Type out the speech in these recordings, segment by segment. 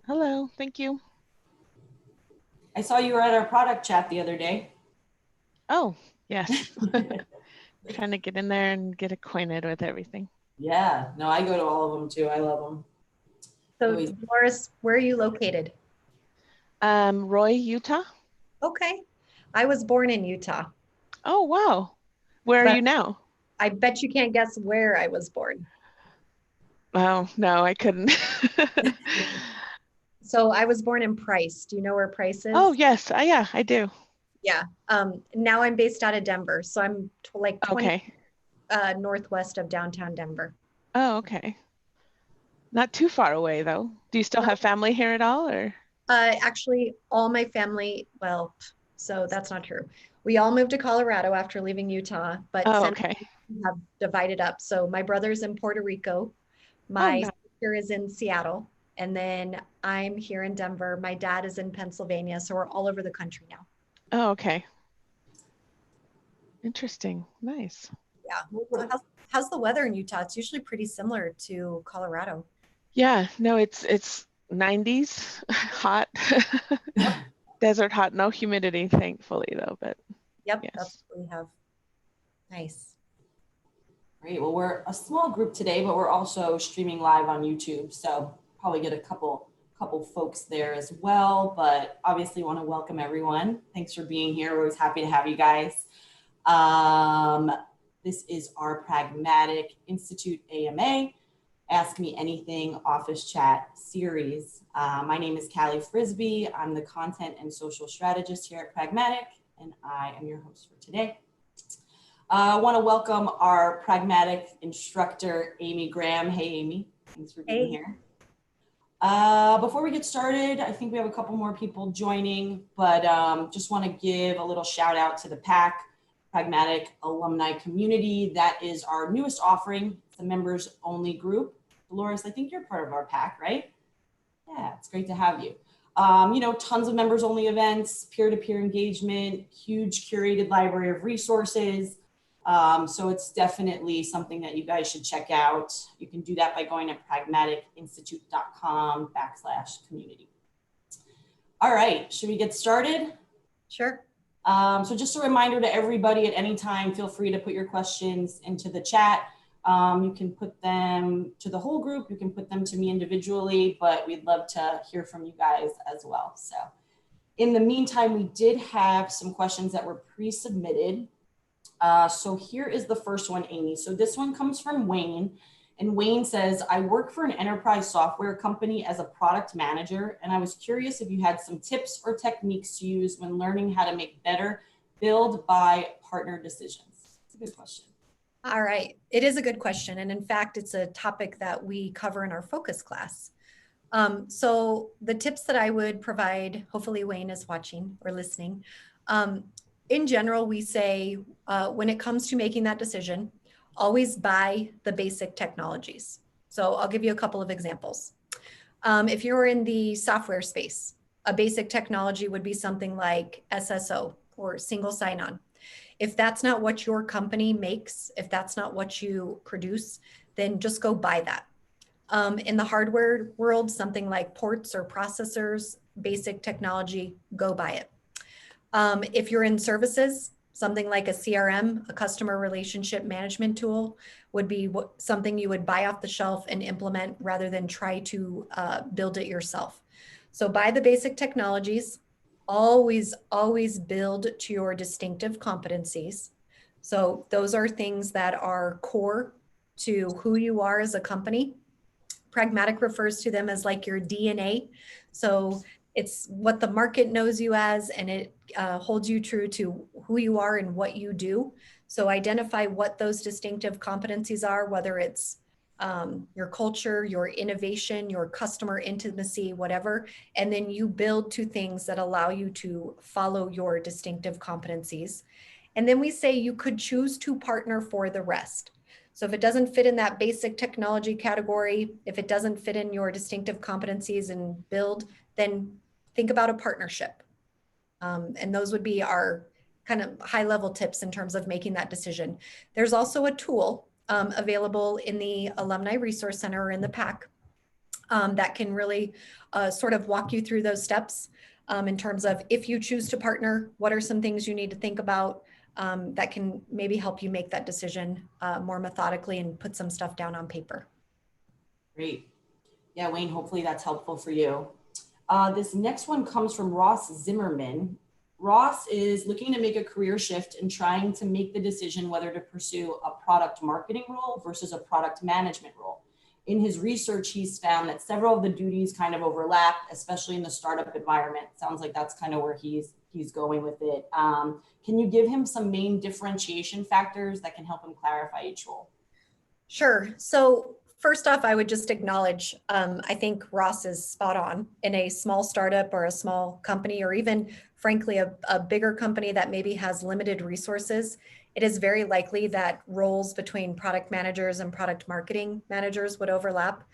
Hello, thank you. I saw you were at our product chat the other day. Oh, yes. Trying to get in there and get acquainted with everything. Yeah, no, I go to all of them too. I love them. I So, always, Dolores, where are you located? Roy, Utah? Okay. I was born in Utah, Oh, wow. Where are but you now? I bet you can't guess where I was born. Oh, no, I couldn't. So, I was born in Price. Do you know where Price Oh, is? yes. Yeah, I do. Yeah. Now I'm based out of Denver. So, I'm like 20 Okay. northwest of downtown Denver. Oh, okay. Not too far away, though. Do you still No, have family here at all, or? actually, all my family, well, so that's not true. We all moved to Colorado after leaving Utah, but Oh, since okay. we have divided up. So, my brother's in Puerto Rico. Oh, My no. sister is in Seattle, and then I'm here in Denver. My dad is in Pennsylvania, so we're all over the country now. Oh, okay. Interesting. Nice. Yeah. So how's the weather in Utah? It's usually pretty similar to Colorado. Yeah, no, it's 90s, hot. Yep. Desert hot, no humidity, thankfully, though, but Yep. That's yes. what we have. Nice. great. Well, we're a small group today, but we're also streaming live on YouTube. So probably get a couple folks there as well. But obviously want to welcome everyone. Thanks for being here. We're always happy to have you guys. Um, this is our Pragmatic Institute AMA. Ask Me Anything Office Chat series. My name is Callie Frisbee. I'm the content and social strategist here at Pragmatic, and I am your host for today. I want to welcome our Pragmatic instructor, Amy Graham. Hey, Amy. Thanks for being Hey. here. Before we get started, I think we have a couple more people joining, but just want to give a little shout out to the PAC, Pragmatic Alumni Community. That is our newest offering. It's a members only group. Dolores, I think you're part of our PAC, right? Yeah, it's great to have you. Tons of members only events, peer-to-peer engagement, huge curated library of resources. So it's definitely something that you guys should check out. You can do that by going to pragmaticinstitute.com/community. All right, should we get started? Sure. So just a reminder to everybody at any time, feel free to put your questions into the chat. You can put them to the whole group. You can put them to me individually, but we'd love to hear from you guys as well. So in the meantime, we did have some questions that were pre-submitted. So here is the first one, Amy. So this one comes from Wayne. And Wayne says, I work for an enterprise software company as a product manager, and I was curious if you had some tips or techniques to use when learning how to make better build, buy, partner decisions. It's a good question. All right. It is a good question. And in fact, it's a topic that we cover in our focus class. So the tips that I would provide, hopefully Wayne is watching or listening. Um, in general, we say when it comes to making that decision, always buy the basic technologies. So I'll give you a couple of examples. If you're in the software space, a basic technology would be something like SSO or single sign-on. If that's not what your company makes, if that's not what you produce, then just go buy that. In the hardware world, something like ports or processors, basic technology, go buy it. If you're in services, something like a CRM, a customer relationship management tool, would be something you would buy off the shelf and implement rather than try to build it yourself. So buy the basic technologies. Always build to your distinctive competencies. So those are things that are core to who you are as a company. Pragmatic refers to them as like your DNA. So it's what the market knows you as, and it holds you true to who you are and what you do. So identify what those distinctive competencies are, whether it's your culture, your innovation, your customer intimacy, whatever. And then you build to things that allow you to follow your distinctive competencies. And then we say you could choose to partner for the rest. So if it doesn't fit in that basic technology category, if it doesn't fit in your distinctive competencies and build, then think about a partnership. And those would be our kind of high level tips in terms of making that decision. There's also a tool available in the Alumni Resource Center or in the PAC that can really sort of walk you through those steps in terms of if you choose to partner, what are some things you need to think about that can maybe help you make that decision more methodically and put some stuff down on paper. Great. Yeah, Wayne, hopefully that's helpful for you. This next one comes from Ross Zimmerman. Ross is looking to make a career shift and trying to make the decision whether to pursue a product marketing role versus a product management role. In his research, he's found that several of the duties kind of overlap, especially in the startup environment. Sounds like that's kind of where he's going with it. Can you give him some main differentiation factors that can help him clarify each role? Sure. So first off, I would just acknowledge, I think Ross is spot on. In a small startup or a small company, or even frankly, a bigger company that maybe has limited resources, it is very likely that roles between product managers and product marketing managers would overlap.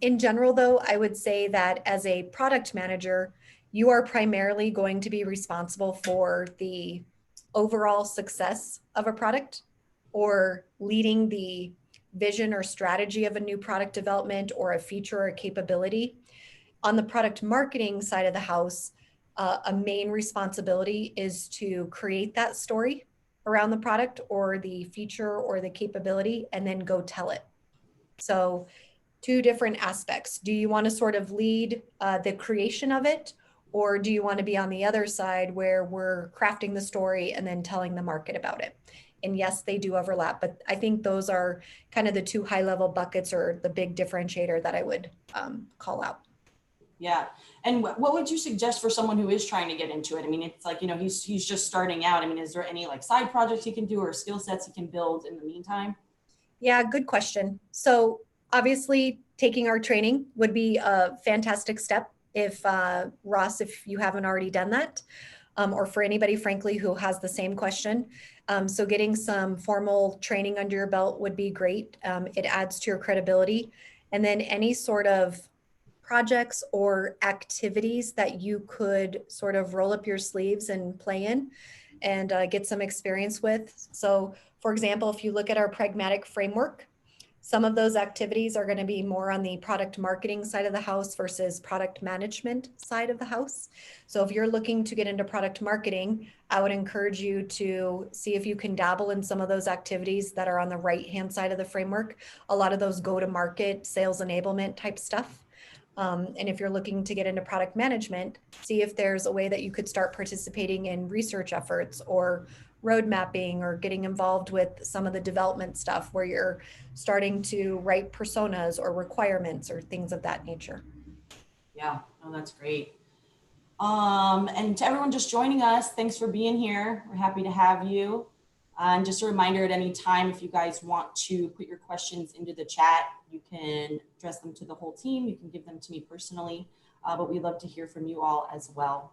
In general, though, I would say that as a product manager, you are primarily going to be responsible for the overall success of a product or leading the vision or strategy of a new product development or a feature or capability. On the product marketing side of the house, a main responsibility is to create that story around the product or the feature or the capability and then go tell it. So two different aspects. Do you want to sort of lead the creation of it, or do you want to be on the other side where we're crafting the story and then telling the market about it? And yes, they do overlap, but I think those are kind of the two high-level buckets or the big differentiator that I would call out. Yeah. And what would you suggest for someone who is trying to get into it? I mean, it's like, he's just starting out. I mean, is there any like side projects he can do or skill sets he can build in the meantime? Yeah, good question. So obviously taking our training would be a fantastic step if Ross, if you haven't already done that, or for anybody, frankly, who has the same question. So getting some formal training under your belt would be great. It adds to your credibility. And then any sort of projects or activities that you could sort of roll up your sleeves and play in and get some experience with. So for example, if you look at our Pragmatic framework, some of those activities are going to be more on the product marketing side of the house versus product management side of the house. So if you're looking to get into product marketing, I would encourage you to see if you can dabble in some of those activities that are on the right-hand side of the framework. A lot of those go-to-market, sales enablement type stuff. And if you're looking to get into product management, see if there's a way that you could start participating in research efforts or road mapping or getting involved with some of the development stuff where you're starting to write personas or requirements or things of that nature. Yeah, no, that's great. And to everyone just joining us, thanks for being here. We're happy to have you. And just a reminder, at any time, if you guys want to put your questions into the chat, you can address them to the whole team. You can give them to me personally, but we'd love to hear from you all as well.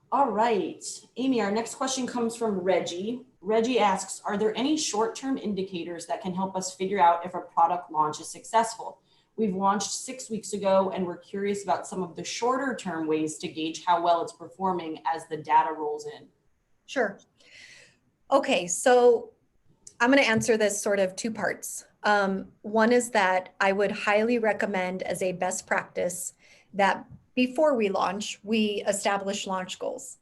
All right, Amy, our next question comes from Reggie. Reggie asks, are there any short-term indicators that can help us figure out if a product launch is successful? We've launched 6 weeks ago, and we're curious about some of the shorter-term ways to gauge how well it's performing as the data rolls in. Sure. Okay, so I'm going to answer this sort of two parts. One is that I would highly recommend as a best practice that before we launch, we establish launch goals.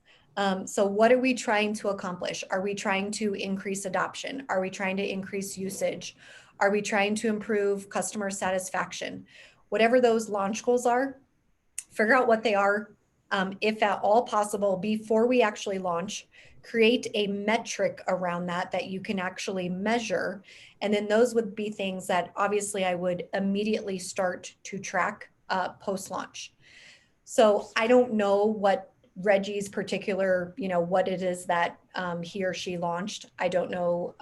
So what are we trying to accomplish? Are we trying to increase adoption? Are we trying to increase usage? Are we trying to improve customer satisfaction? Whatever those launch goals are, figure out what they are. If at all possible, before we actually launch, create a metric around that you can actually measure. And then those would be things that obviously I would immediately start to track post-launch. So I don't know what Reggie's particular, what it is that he or she launched. I don't know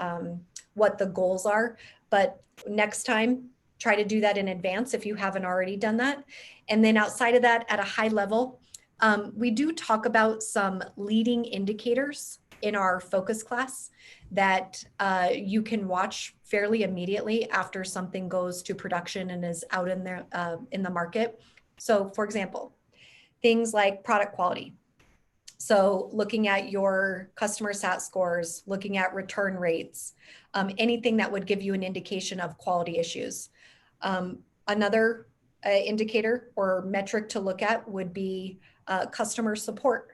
what the goals are, but next time, try to do that in advance if you haven't already done that. And then outside of that, at a high level, we do talk about some leading indicators in our focus class that you can watch fairly immediately after something goes to production and is out in there in the market. So for example, things like product quality. So looking at your customer sat scores, looking at return rates, anything that would give you an indication of quality issues. Another indicator or metric to look at would be customer support.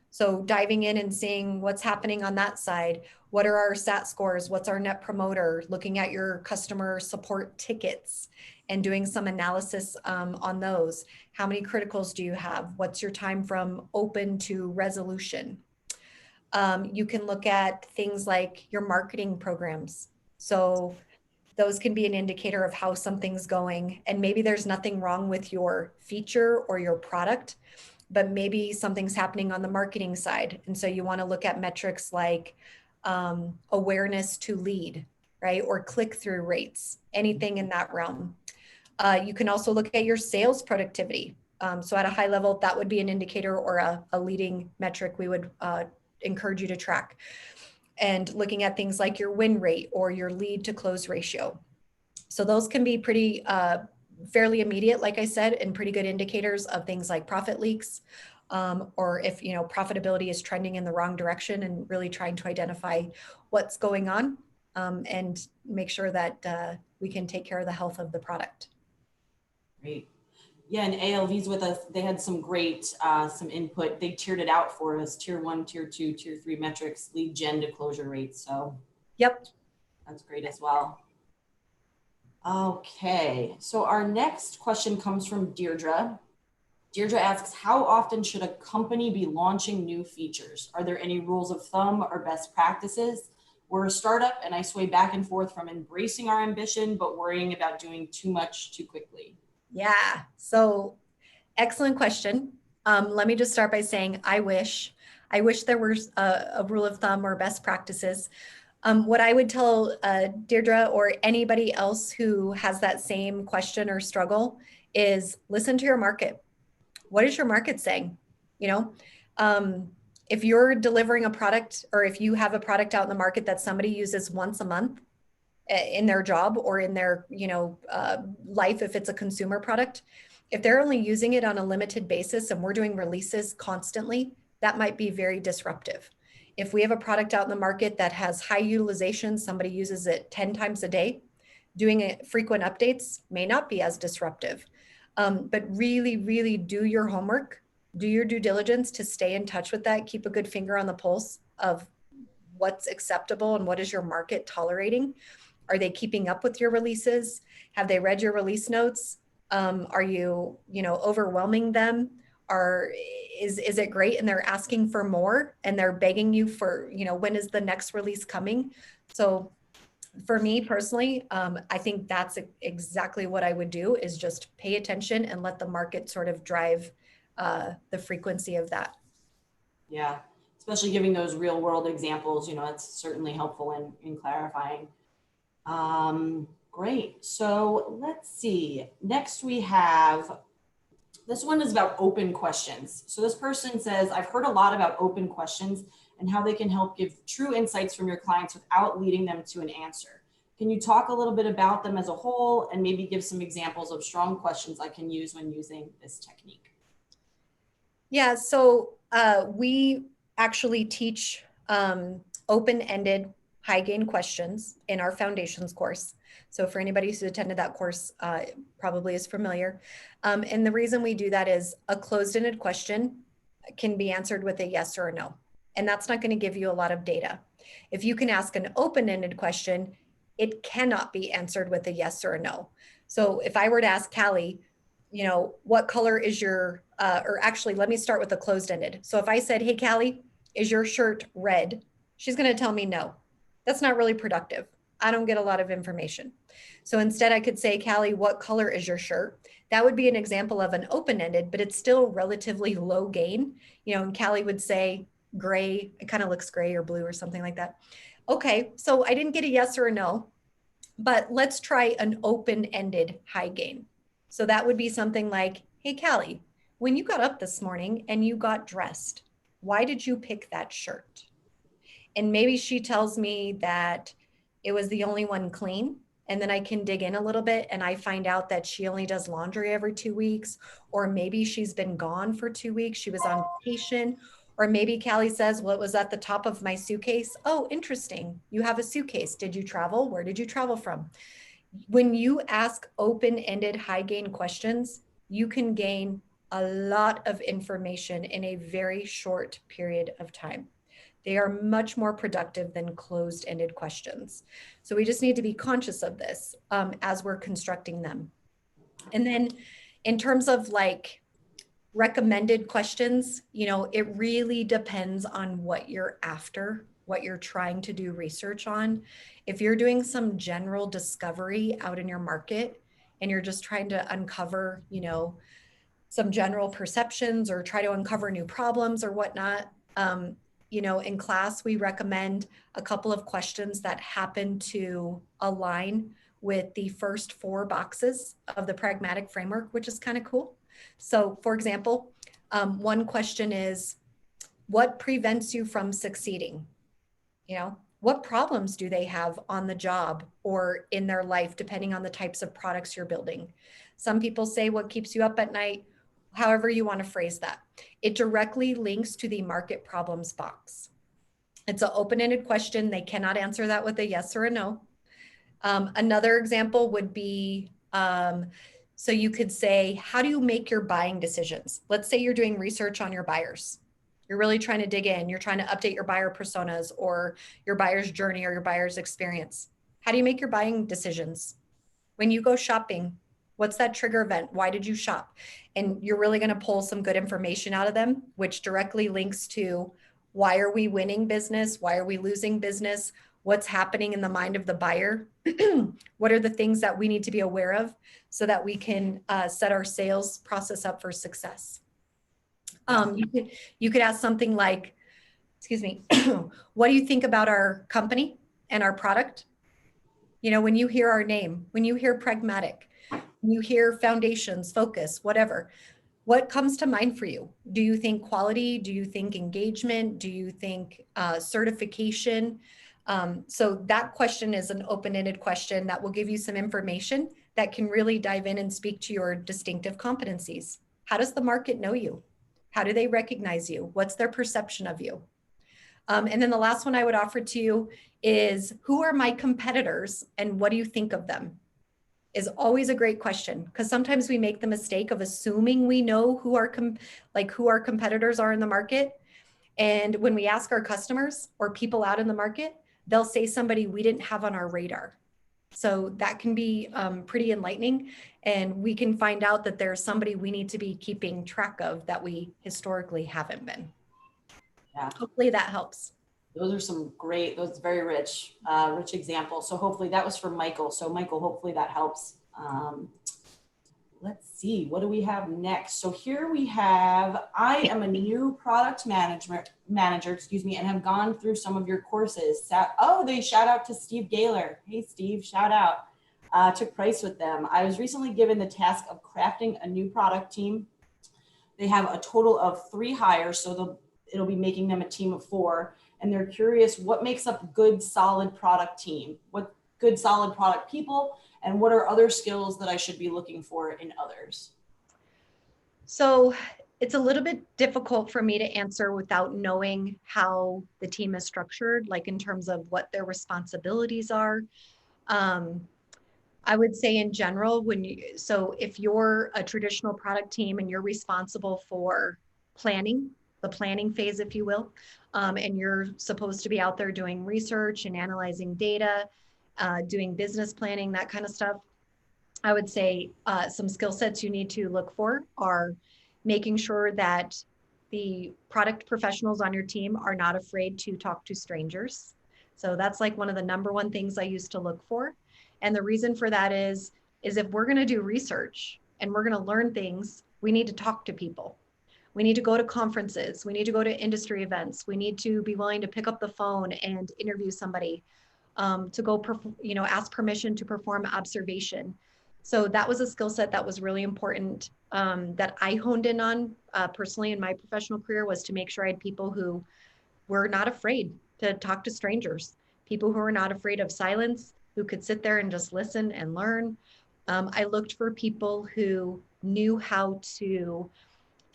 So diving in and seeing what's happening on that side. What are our SAT scores? What's our net promoter? Looking at your customer support tickets and doing some analysis on those. How many criticals do you have? What's your time from open to resolution? You can look at things like your marketing programs. So those can be an indicator of how something's going. And maybe there's nothing wrong with your feature or your product, but maybe something's happening on the marketing side. And so you want to look at metrics like awareness to lead, right? Or click-through rates, anything in that realm. You can also look at your sales productivity. So at a high level, that would be an indicator or a leading metric we would encourage you to track. And looking at things like your win rate or your lead to close ratio. So those can be pretty fairly immediate, like I said, and pretty good indicators of things like profit leaks, or if profitability is trending in the wrong direction, and really trying to identify what's going on and make sure that we can take care of the health of the product. Great. Yeah, and ALV's with us. They had some great, some input. They tiered it out for us: tier 1, tier 2, tier 3 metrics, lead gen to closure rates. So yep, that's great as well. Okay, so our next question comes from Deirdre. Deirdre asks, how often should a company be launching new features? Are there any rules of thumb or best practices? We're a startup, and I sway back and forth from embracing our ambition, but worrying about doing too much too quickly. Yeah, so excellent question. Let me just start by saying I wish there was a rule of thumb or best practices. What I would tell Deirdre or anybody else who has that same question or struggle is listen to your market. What is your market saying? If you're delivering a product, or if you have a product out in the market that somebody uses once a month in their job or in their life, if it's a consumer product, if they're only using it on a limited basis and we're doing releases constantly, that might be very disruptive. If we have a product out in the market that has high utilization, somebody uses it 10 times a day, doing frequent updates may not be as disruptive. But really, really do your homework, do your due diligence to stay in touch with that, keep a good finger on the pulse of what's acceptable and what is your market tolerating. Are they keeping up with your releases? Have they read your release notes? Are you, overwhelming them? Is it great and they're asking for more and they're begging you for, when is the next release coming? So for me personally, I think that's exactly what I would do, is just pay attention and let the market sort of drive the frequency of that. Yeah, especially giving those real world examples, it's certainly helpful in clarifying. Great. So let's see. Next we have, this one is about open questions. So this person says, I've heard a lot about open questions and how they can help give true insights from your clients without leading them to an answer. Can you talk a little bit about them as a whole and maybe give some examples of strong questions I can use when using this technique? Yeah, so we actually teach open-ended high gain questions in our foundations course. So for anybody who's attended that course, probably is familiar. And the reason we do that is a closed-ended question can be answered with a yes or a no. And that's not going to give you a lot of data. If you can ask an open-ended question, it cannot be answered with a yes or a no. So if I were to ask Callie, what color is your, or actually, let me start with the closed-ended. So if I said, hey, Callie, is your shirt red? She's going to tell me no. That's not really productive. I don't get a lot of information. So instead I could say, Callie, what color is your shirt? That would be an example of an open-ended, but it's still relatively low gain. And Callie would say gray. It kind of looks gray or blue or something like that. Okay, so I didn't get a yes or a no, but let's try an open-ended high gain. So that would be something like, hey, Callie, when you got up this morning and you got dressed, why did you pick that shirt? And maybe she tells me that it was the only one clean. And then I can dig in a little bit and I find out that she only does laundry every 2 weeks, or maybe she's been gone for 2 weeks. She was on vacation. Or maybe Callie says, well, it was at the top of my suitcase. Oh, interesting. You have a suitcase. Did you travel? Where did you travel from? when you ask open-ended, high-gain questions, you can gain a lot of information in a very short period of time. They are much more productive than closed-ended questions. So we just need to be conscious of this as we're constructing them. And then in terms of like recommended questions, you know, it really depends on what you're after, what you're trying to do research on. If you're doing some general discovery out in your market and you're just trying to uncover, you know, some general perceptions or try to uncover new problems or whatnot, you know, in class, we recommend a couple of questions that happen to align with the first 4 boxes of the pragmatic framework, which is kind of cool. So for example, one question is, what prevents you from succeeding? You know, what problems do they have on the job or in their life, depending on the types of products you're building? Some people say what keeps you up at night, however you want to phrase that. It directly links to the market problems box. It's an open-ended question. They cannot answer that with a yes or a no. Another example would be, so you could say, how do you make your buying decisions? Let's say you're doing research on your buyers. You're really trying to dig in. You're trying to update your buyer personas or your buyer's journey or your buyer's experience. How do you make your buying decisions? When you go shopping, what's that trigger event? Why did you shop? And you're really going to pull some good information out of them, which directly links to why are we winning business? Why are we losing business? What's happening in the mind of the buyer? What are the things that we need to be aware of so that we can set our sales process up for success? You could ask something like, excuse me, what do you think about our company and our product? You know, when you hear our name, when you hear Pragmatic, when you hear foundations, focus, whatever, what comes to mind for you? Do you think quality? Do you think engagement? Do you think certification? So that question is an open-ended question that will give you some information that can really dive in and speak to your distinctive competencies. How does the market know you? How do they recognize you? What's their perception of you? And then the last one I would offer to you is, who are my competitors and what do you think of them? Is always a great question, because sometimes we make the mistake of assuming we know who our competitors are in the market. And when we ask our customers or people out in the market, they'll say somebody we didn't have on our radar. So that can be pretty enlightening. And we can find out that there's somebody we need to be keeping track of that we historically haven't been. Yeah. Hopefully that helps. Those are some great, those very rich examples. So hopefully that was from Michael. So Michael, hopefully that helps. Let's see, what do we have next? So here we have, I am a new product manager, and have gone through some of your courses. They shout out to Steve Gaylor. Hey, Steve, shout out. Took price with them. I was recently given the task of crafting a new product team. They have a total of 3 hires, so it'll be making them a team of 4. And they're curious what makes up a good, solid product team, what good, solid product people, and what are other skills that I should be looking for in others? So it's a little bit difficult for me to answer without knowing how the team is structured, like in terms of what their responsibilities are. I would say in general, so if you're a traditional product team and you're responsible for planning, the planning phase, if you will, and you're supposed to be out there doing research and analyzing data, doing business planning, that kind of stuff, I would say some skill sets you need to look for are making sure that the product professionals on your team are not afraid to talk to strangers. So that's like one of the number one things I used to look for. And the reason for that is if we're going to do research and we're going to learn things, we need to talk to people. We need to go to conferences. We need to go to industry events. We need to be willing to pick up the phone and interview somebody, to go, ask permission to perform observation. So that was a skill set that was really important, that I honed in on personally in my professional career, was to make sure I had people who were not afraid to talk to strangers, people who were not afraid of silence, who could sit there and just listen and learn. I looked for people who knew how to,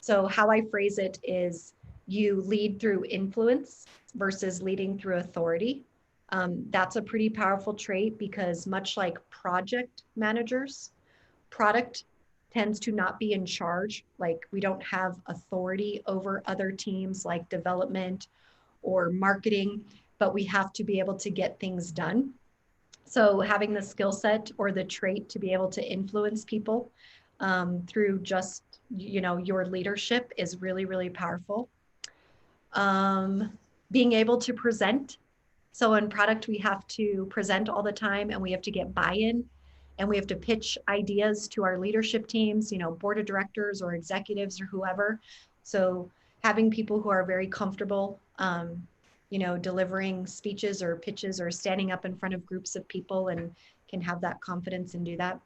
so how I phrase it is, you lead through influence versus leading through authority. That's a pretty powerful trait because much like project managers, product tends to not be in charge. Like we don't have authority over other teams like development or marketing, but we have to be able to get things done. So having the skill set or the trait to be able to influence people through just, your leadership is really, really powerful. Being able to present. So in product, we have to present all the time and we have to get buy-in and we have to pitch ideas to our leadership teams, board of directors or executives or whoever. So having people who are very comfortable, delivering speeches or pitches or standing up in front of groups of people and can have that confidence and do that.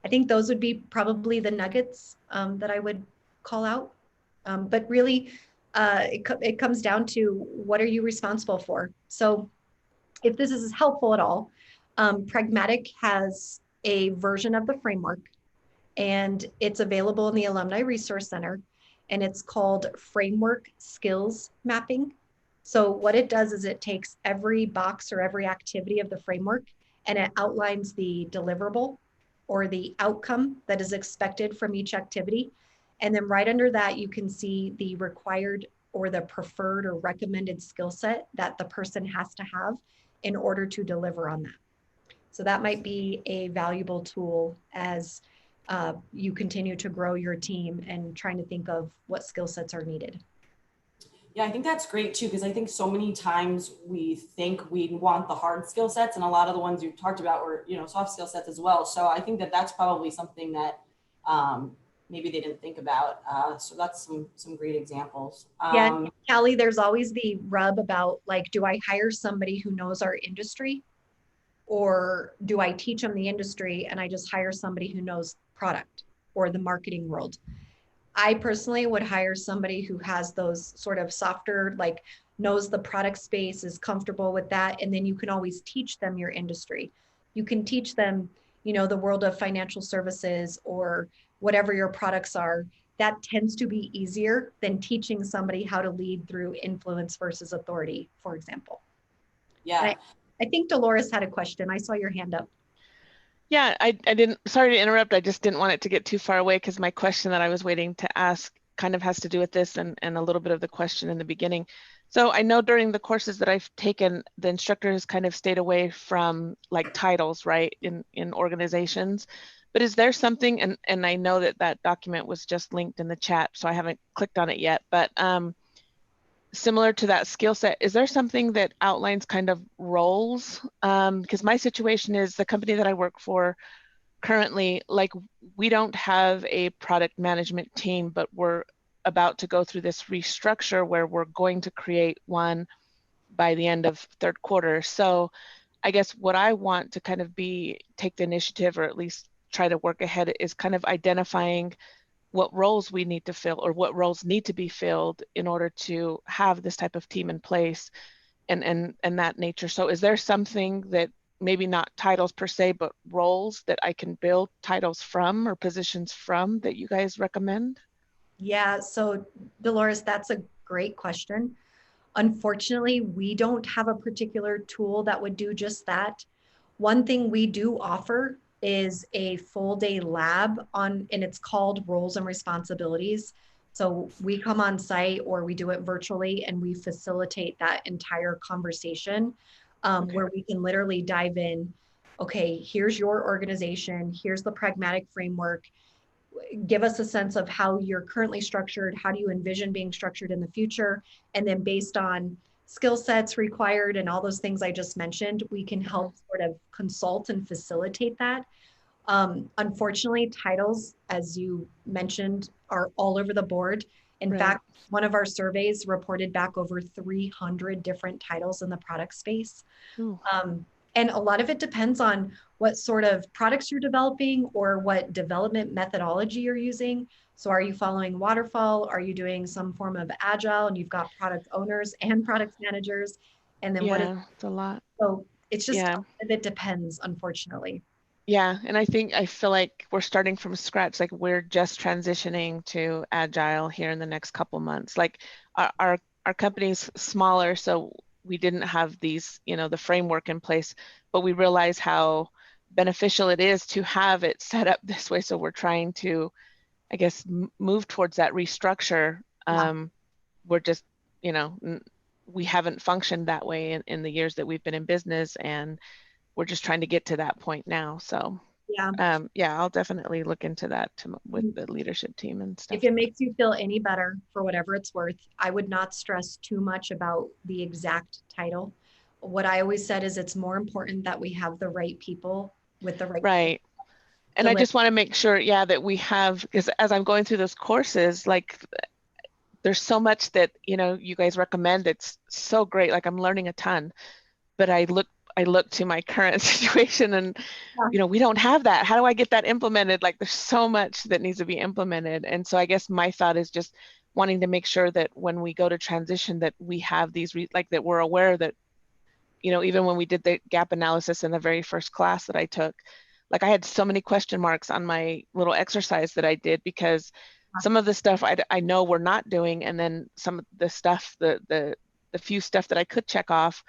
I think those would be probably the nuggets that I would call out. But really, it comes down to what are you responsible for? So if this is helpful at all, Pragmatic has a version of the framework and it's available in the Alumni Resource Center and it's called Framework Skills Mapping. So what it does is it takes every box or every activity of the framework and it outlines the deliverable or the outcome that is expected from each activity. And then right under that, you can see the required or the preferred or recommended skill set that the person has to have in order to deliver on that. So that might be a valuable tool as you continue to grow your team and trying to think of what skill sets are needed. Yeah, I think that's great too, because I think so many times we think we want the hard skill sets, and a lot of the ones you talked about were, soft skill sets as well. So I think that that's probably something that maybe they didn't think about. So that's some great examples. Yeah, Callie, there's always the rub about like, do I hire somebody who knows our industry? Or do I teach them the industry and I just hire somebody who knows product or the marketing world? I personally would hire somebody who has those sort of softer, like knows the product space, is comfortable with that. And then you can always teach them your industry. You can teach them, the world of financial services or whatever your products are. That tends to be easier than teaching somebody how to lead through influence versus authority, for example. Yeah. I think Dolores had a question. I saw your hand up. Yeah, I didn't, sorry to interrupt. I just didn't want it to get too far away because my question that I was waiting to ask kind of has to do with this and a little bit of the question in the beginning. So I know during the courses that I've taken, the instructor has kind of stayed away from like titles, right, in organizations. But is there something, and I know that that document was just linked in the chat, so I haven't clicked on it yet, but similar to that skill set, is there something that outlines kind of roles? Because my situation is the company that I work for currently, like we don't have a product management team, but we're about to go through this restructure where we're going to create one by the end of third quarter. So I guess what I want to kind of take the initiative or at least try to work ahead is kind of identifying what roles we need to fill or what roles need to be filled in order to have this type of team in place and that nature. So is there something that maybe not titles per se, but roles that I can build titles from or positions from that you guys recommend? Yeah, so Dolores, that's a great question. Unfortunately, we don't have a particular tool that would do just that. One thing we do offer is a full day lab and it's called Roles and Responsibilities. So we come on site or we do it virtually and we facilitate that entire conversation where we can literally dive in. Okay, here's your organization. Here's the pragmatic framework. Give us a sense of how you're currently structured. How do you envision being structured in the future? And then based on skill sets required and all those things I just mentioned, we can help sort of consult and facilitate that. Unfortunately, titles, as you mentioned, are all over the board. In fact, one of our surveys reported back over 300 different titles in the product space. And a lot of it depends on what sort of products you're developing or what development methodology you're using. So are you following waterfall? Are you doing some form of agile and you've got product owners and product managers? And then it's a lot. So it's just, it depends, unfortunately. Yeah, and I feel like we're starting from scratch. Like we're just transitioning to Agile here in the next couple months. Like our company's smaller, so we didn't have these, the framework in place, but we realize how beneficial it is to have it set up this way. So we're trying to, I guess, move towards that restructure. We're just, we haven't functioned that way in the years that we've been in business, and we're just trying to get to that point now. So yeah, I'll definitely look into that with the leadership team and stuff. If it makes you feel any better, for whatever it's worth, I would not stress too much about the exact title. What I always said is it's more important that we have the right people with the right. And I just want to make sure, that we have, because as I'm going through those courses, like there's so much that, you guys recommend. It's so great. Like I'm learning a ton, but I look to my current situation and, we don't have that. How do I get that implemented? Like there's so much that needs to be implemented. And so I guess my thought is just wanting to make sure that when we go to transition, that we have these, that we're aware that, even when we did the gap analysis in the very first class that I took, like I had so many question marks on my little exercise that I did, because some of the stuff I know we're not doing, and then some of the stuff, the few stuff that I could check off,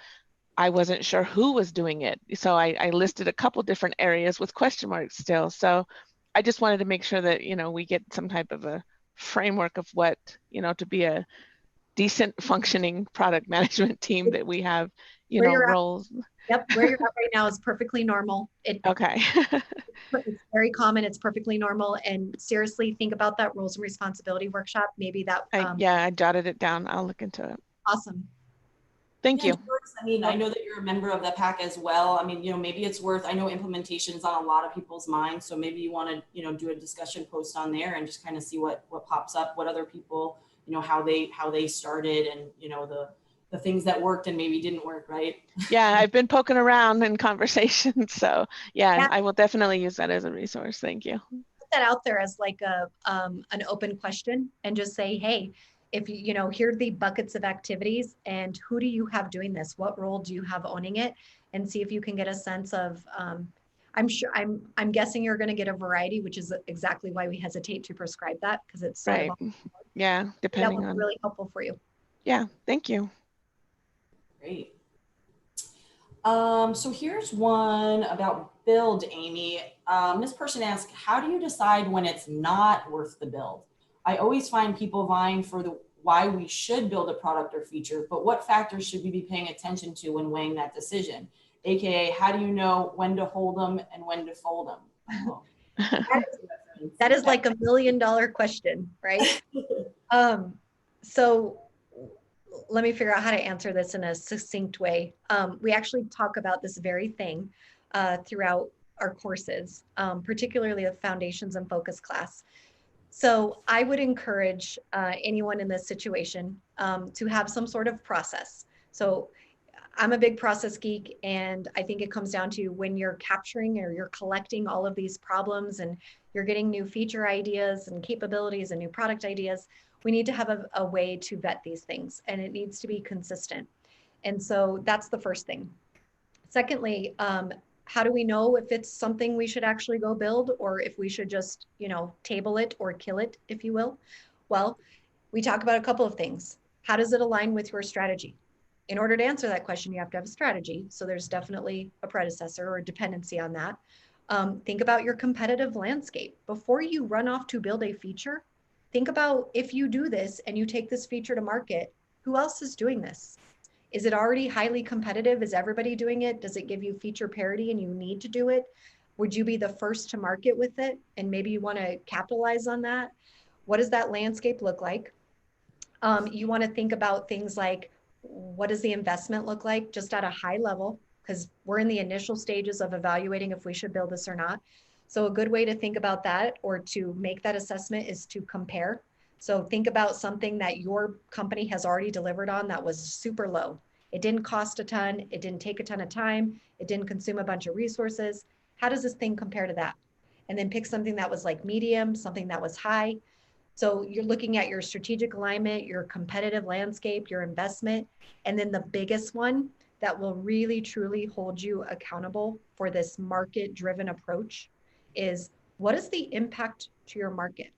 I wasn't sure who was doing it. So I listed a couple different areas with question marks still. So I just wanted to make sure that, we get some type of a framework of what, to be a decent functioning product management team, that we have, roles. Yep, where you're at right now is perfectly normal. Okay. It's very common. It's perfectly normal. And seriously, think about that roles and responsibility workshop. Maybe that. I jotted it down. I'll look into it. Awesome. Thank you. I mean, I know that you're a member of the pack as well. I mean, maybe it's worth, I know implementation's on a lot of people's minds. So maybe you want to, do a discussion post on there and just kind of see what pops up, what other people, how they started, and, the things that worked and maybe didn't work, right? Yeah, I've been poking around in conversations. So yeah, I will definitely use that as a resource. Thank you. Put that out there as like an open question, and just say, hey, if here are the buckets of activities, and who do you have doing this? What role do you have owning it? And see if you can get a sense of, I'm guessing you're going to get a variety, which is exactly why we hesitate to prescribe that, because it's sort right. of Yeah, depending that would be really helpful for you. Yeah, thank you. Great. So here's one about build, Amy. This person asked, how do you decide when it's not worth the build? I always find people vying for why we should build a product or feature, but what factors should we be paying attention to when weighing that decision? AKA, how do you know when to hold them and when to fold them? That is like $1 million question, right? So let me figure out how to answer this in a succinct way. We actually talk about this very thing throughout our courses, particularly the foundations and focus class. So I would encourage anyone in this situation to have some sort of process. So I'm a big process geek, and I think it comes down to when you're capturing or you're collecting all of these problems and you're getting new feature ideas and capabilities and new product ideas, we need to have a way to vet these things, and it needs to be consistent. And so that's the first thing. Secondly, how do we know if it's something we should actually go build, or if we should just, table it or kill it, if you will? Well, we talk about a couple of things. How does it align with your strategy? In order to answer that question, you have to have a strategy. So there's definitely a predecessor or a dependency on that. Think about your competitive landscape. Before you run off to build a feature, think about, if you do this and you take this feature to market, who else is doing this? Is it already highly competitive? Is everybody doing it? Does it give you feature parity and you need to do it? Would you be the first to market with it? And maybe you want to capitalize on that. What does that landscape look like? You want to think about things like, what does the investment look like, just at a high level? Because we're in the initial stages of evaluating if we should build this or not. So a good way to think about that, or to make that assessment, is to compare. So think about something that your company has already delivered on that was super low. It didn't cost a ton. It didn't take a ton of time. It didn't consume a bunch of resources. How does this thing compare to that? And then pick something that was like medium, something that was high. So you're looking at your strategic alignment, your competitive landscape, your investment, and then the biggest one that will really truly hold you accountable for this market-driven approach is, what is the impact to your market?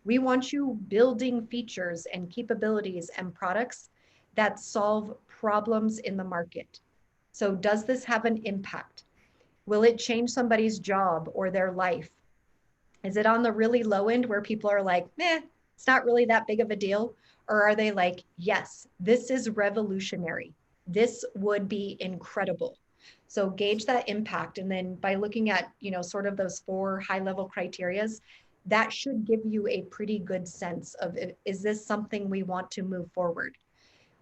We want you building features and capabilities and products that solve problems in the market. So does this have an impact? Will it change somebody's job or their life? Is it on the really low end where people are like, it's not really that big of a deal? Or are they like, yes, this is revolutionary. This would be incredible. So gauge that impact. And then by looking at, sort of those 4 high level criterias, that should give you a pretty good sense of, is this something we want to move forward?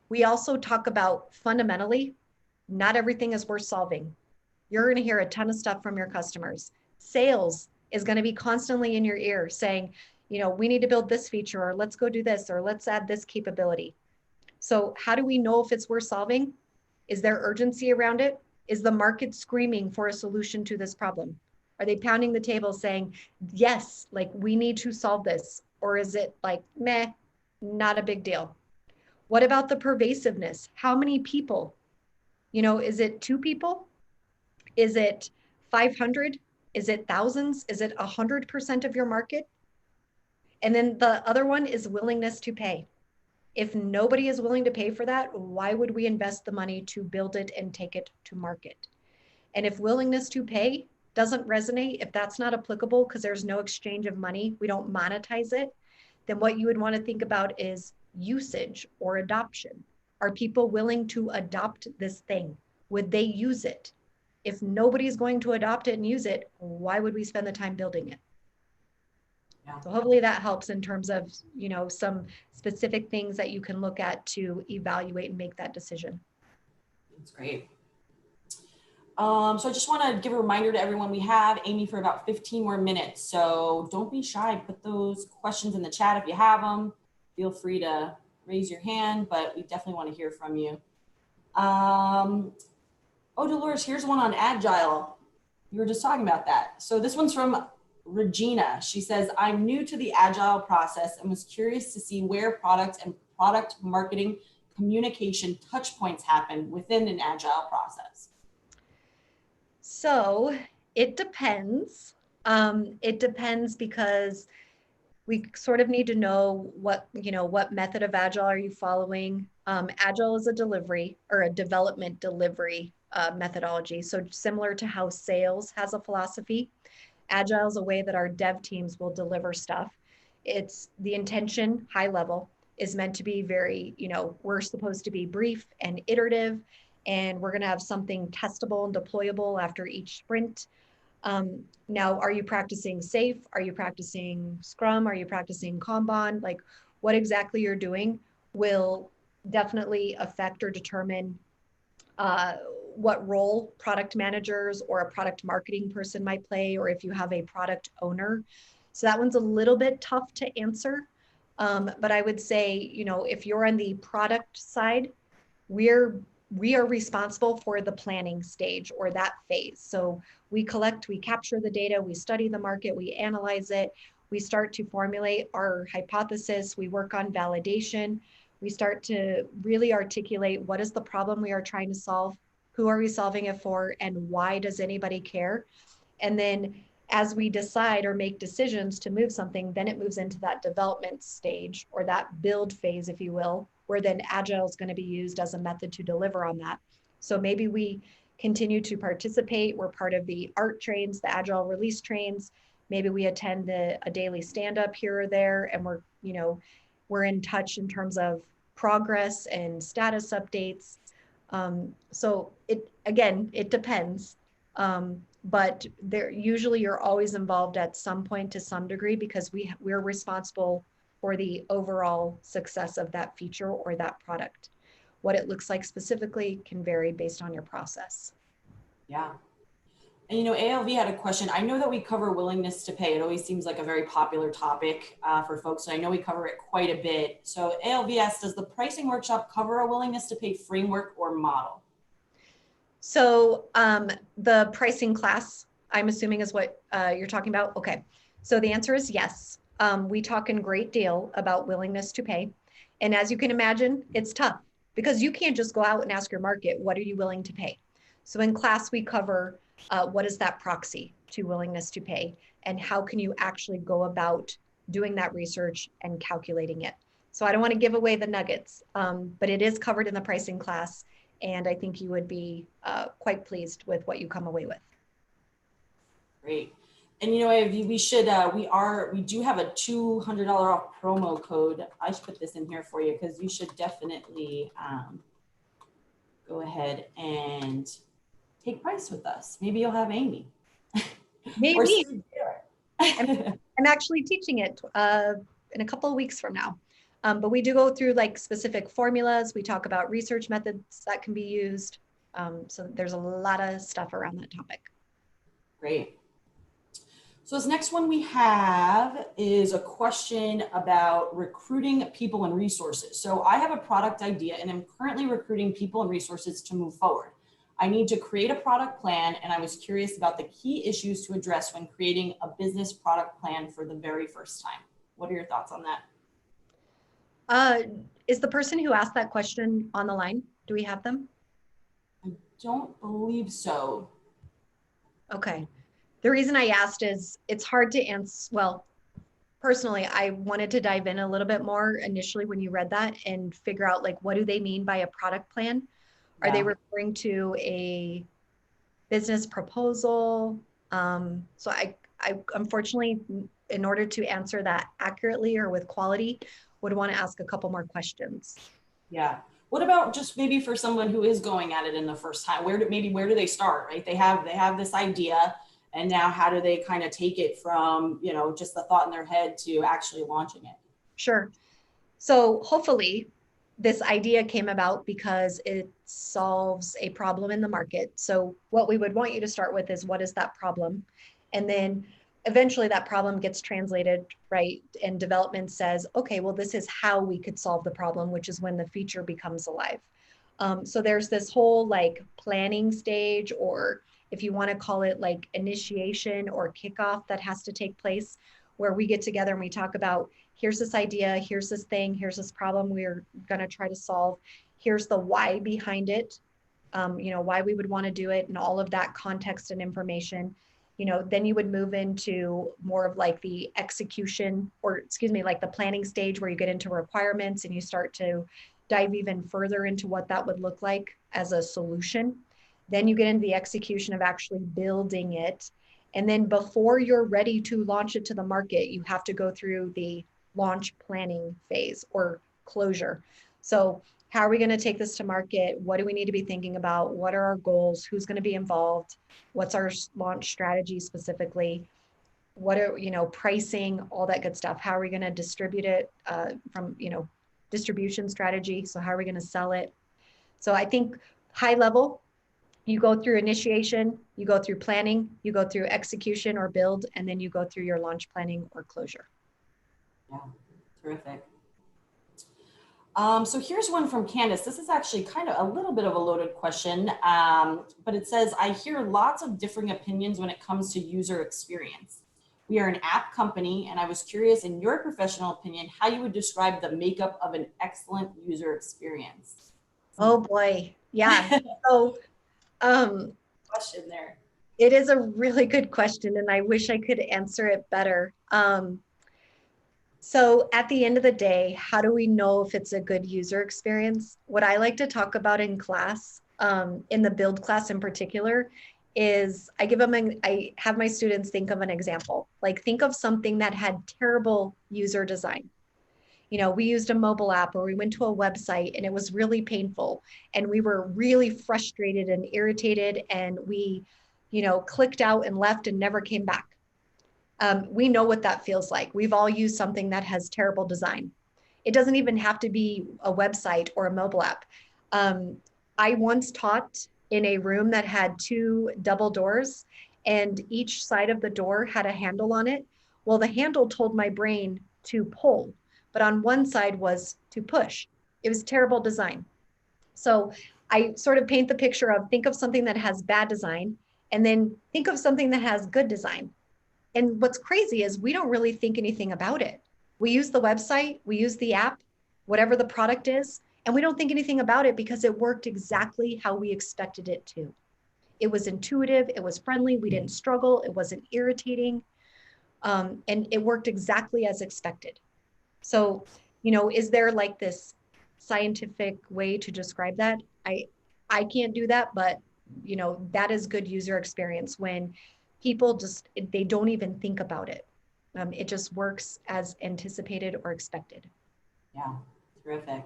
We also talk about fundamentally, not everything is worth solving. You're going to hear a ton of stuff from your customers. Sales is going to be constantly in your ear saying, we need to build this feature, or let's go do this, or let's add this capability. So how do we know if it's worth solving? Is there urgency around it? Is the market screaming for a solution to this problem? Are they pounding the table saying, yes, like we need to solve this? Or is it like, meh, not a big deal? What about the pervasiveness? How many people? Is it 2 people? Is it 500? Is it thousands? Is it 100% of your market? And then the other one is willingness to pay. If nobody is willing to pay for that, why would we invest the money to build it and take it to market? And if willingness to pay doesn't resonate, if that's not applicable because there's no exchange of money, we don't monetize it, then what you would want to think about is usage or adoption. Are people willing to adopt this thing? Would they use it? If nobody's going to adopt it and use it, why would we spend the time building it? Yeah. So hopefully that helps in terms of, some specific things that you can look at to evaluate and make that decision. That's great. So I just want to give a reminder to everyone, we have Amy for about 15 more minutes. So don't be shy, put those questions in the chat if you have them. Feel free to raise your hand, but we definitely want to hear from you. Dolores, here's one on Agile. You were just talking about that. So this one's from Regina. She says, I'm new to the Agile process and was curious to see where product and product marketing communication touch points happen within an Agile process. So it depends. It depends because we sort of need to know what method of Agile are you following. Agile is a delivery or a development delivery methodology. So similar to how sales has a philosophy, Agile is a way that our dev teams will deliver stuff. It's the intention, high level, is meant to be very, we're supposed to be brief and iterative, and we're going to have something testable and deployable after each sprint. Now, are you practicing SAFe? Are you practicing Scrum? Are you practicing Kanban? Like what exactly you're doing will definitely affect or determine what role product managers or a product marketing person might play, or if you have a product owner. So that one's a little bit tough to answer. But I would say, if you're on the product side, we are responsible for the planning stage or that phase. So we capture the data, we study the market, we analyze it, we start to formulate our hypothesis, we work on validation, we start to really articulate what is the problem we are trying to solve, who are we solving it for, and why does anybody care? And then as we decide or make decisions to move something, then it moves into that development stage or that build phase, if you will, where then Agile is going to be used as a method to deliver on that. So maybe we continue to participate. We're part of the ART trains, the Agile release trains. Maybe we attend a daily stand-up here or there, and we're in touch in terms of progress and status updates. So it depends. But usually you're always involved at some point to some degree because we're responsible for the overall success of that feature or that product. What it looks like specifically can vary based on your process. Yeah. And ALV had a question. I know that we cover willingness to pay. It always seems like a very popular topic for folks. So I know we cover it quite a bit. So ALV asks, does the pricing workshop cover a willingness to pay framework or model? So the pricing class, I'm assuming is what you're talking about. Okay. So the answer is yes. We talk in great deal about willingness to pay. And as you can imagine, it's tough because you can't just go out and ask your market, what are you willing to pay? So in class, we cover what is that proxy to willingness to pay and how can you actually go about doing that research and calculating it. So I don't want to give away the nuggets, but it is covered in the pricing class. And I think you would be quite pleased with what you come away with. Great. And you know, we do have a $200 off promo code. I should put this in here for you because you should definitely go ahead and take price with us. Maybe you'll have Amy. Or Maybe. Steve. I'm actually teaching it in a couple of weeks from now. But we do go through like specific formulas. We talk about research methods that can be used. So there's a lot of stuff around that topic. Great. So this next one we have is a question about recruiting people and resources. So I have a product idea and I'm currently recruiting people and resources to move forward. I need to create a product plan, and I was curious about the key issues to address when creating a business product plan for the very first time. What are your thoughts on that? Is the person who asked that question on the line? Do we have them? I don't believe so. Okay. The reason I asked is it's hard to answer. Well, personally, I wanted to dive in a little bit more initially when you read that and figure out like, what do they mean by a product plan? Are they referring to a business proposal? So I unfortunately, in order to answer that accurately or with quality, would want to ask a couple more questions. Yeah. What about just maybe for someone who is going at it in the first time? Where do they start, right? They have this idea, and now how do they kind of take it from, you know, just the thought in their head to actually launching it? Sure. So hopefully this idea came about because it solves a problem in the market. So what we would want you to start with is, what is that problem? And then eventually that problem gets translated, right? And development says, okay, well, this is how we could solve the problem, which is when the feature becomes alive. So there's this whole like planning stage, or if you want to call it like initiation or kickoff, that has to take place, where we get together and we talk about, here's this idea, here's this thing, here's this problem we're going to try to solve, here's the why behind it, you know, why we would want to do it, and all of that context and information. You know, then you would move into more of like the execution, or excuse me, like the planning stage, where you get into requirements and you start to dive even further into what that would look like as a solution. Then you get into the execution of actually building it. And then before you're ready to launch it to the market, you have to go through the launch planning phase or closure. So how are we going to take this to market? What do we need to be thinking about? What are our goals? Who's going to be involved? What's our launch strategy specifically? What are, you know, pricing, all that good stuff. How are we going to distribute it from, you know, distribution strategy? So how are we going to sell it? So I think high level, you go through initiation, you go through planning, you go through execution or build, and then you go through your launch planning or closure. Yeah, terrific. So here's one from Candace. This is actually kind of a little bit of a loaded question, but it says, I hear lots of differing opinions when it comes to user experience. We are an app company, and I was curious, in your professional opinion, how you would describe the makeup of an excellent user experience. Oh boy. Yeah. So Question there. it is a really good question, and I wish I could answer it better. So at the end of the day, how do we know if it's a good user experience? What I like to talk about in class, in the build class in particular, is I have my students think of an example. Like, think of something that had terrible user design. You know, we used a mobile app, or we went to a website and it was really painful, and we were really frustrated and irritated, and we, you know, clicked out and left and never came back. We know what that feels like. We've all used something that has terrible design. It doesn't even have to be a website or a mobile app. I once taught in a room that had 2 double doors, and each side of the door had a handle on it. Well, the handle told my brain to pull, but on one side was to push. It was terrible design. So I sort of paint the picture of, think of something that has bad design, and then think of something that has good design. And what's crazy is we don't really think anything about it. We use the website, we use the app, whatever the product is, and we don't think anything about it because it worked exactly how we expected it to. It was intuitive, it was friendly, we didn't struggle, it wasn't irritating, and it worked exactly as expected. So Is there like this scientific way to describe that? I can't do that, but that is good user experience when people they don't even think about it. It just works as anticipated or expected. Yeah, terrific.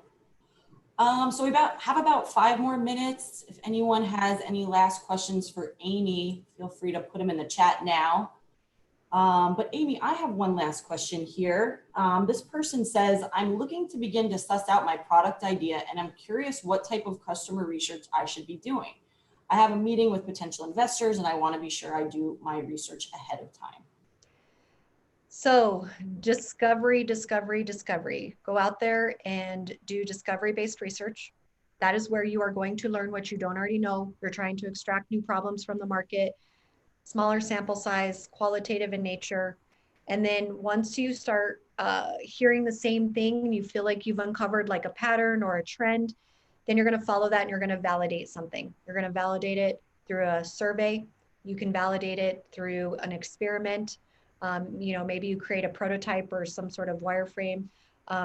So we have about 5 more minutes. If anyone has any last questions for Amy, feel free to put them in the chat now. But Amy, I have one last question here. This person says, I'm looking to begin to suss out my product idea, and I'm curious what type of customer research I should be doing. I have a meeting with potential investors, and I want to be sure I do my research ahead of time. So discovery. Go out there and do discovery-based research. That is where you are going to learn what you don't already know. You're trying to extract new problems from the market, smaller sample size, qualitative in nature. And then once you start hearing the same thing and you feel like you've uncovered like a pattern or a trend, then you're going to follow that and you're going to validate something. You're going to validate it through a survey. You can validate it through an experiment. Maybe you create a prototype or some sort of wireframe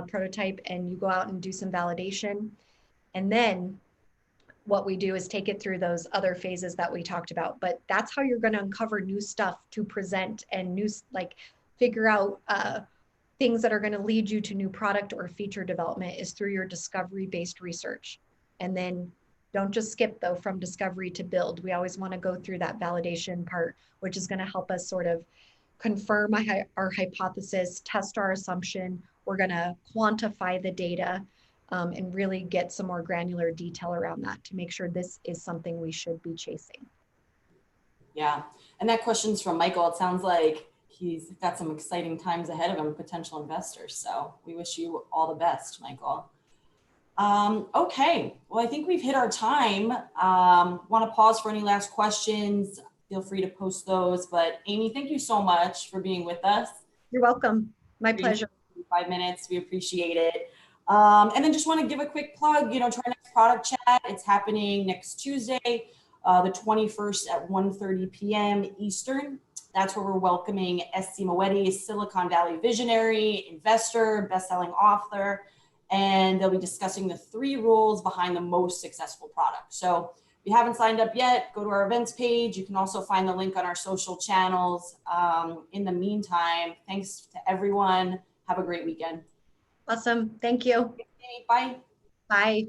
prototype and you go out and do some validation. And then what we do is take it through those other phases that we talked about. But that's how you're going to uncover new stuff to present and figure out things that are going to lead you to new product or feature development is through your discovery-based research. And then don't just skip though from discovery to build. We always want to go through that validation part, which is going to help us sort of confirm our hypothesis, test our assumption. We're going to quantify the data and really get some more granular detail around that to make sure this is something we should be chasing. Yeah, and that question's from Michael. It sounds like he's got some exciting times ahead of him, potential investors. So we wish you all the best, Michael. Okay, well, I think we've hit our time. Want to pause for any last questions? Feel free to post those. But Amy, thank you so much for being with us. You're welcome. My pleasure. 5 minutes. We appreciate it. And then just want to give a quick plug, to our next product chat. It's happening next Tuesday, the 21st at 1:30 p.m. Eastern. That's where we're welcoming SC Moetti, Silicon Valley visionary, investor, best-selling author, and they'll be discussing the 3 rules behind the most successful product. So if you haven't signed up yet, go to our events page. You can also find the link on our social channels. In the meantime, thanks to everyone. Have a great weekend. Awesome. Thank you. Bye. Bye.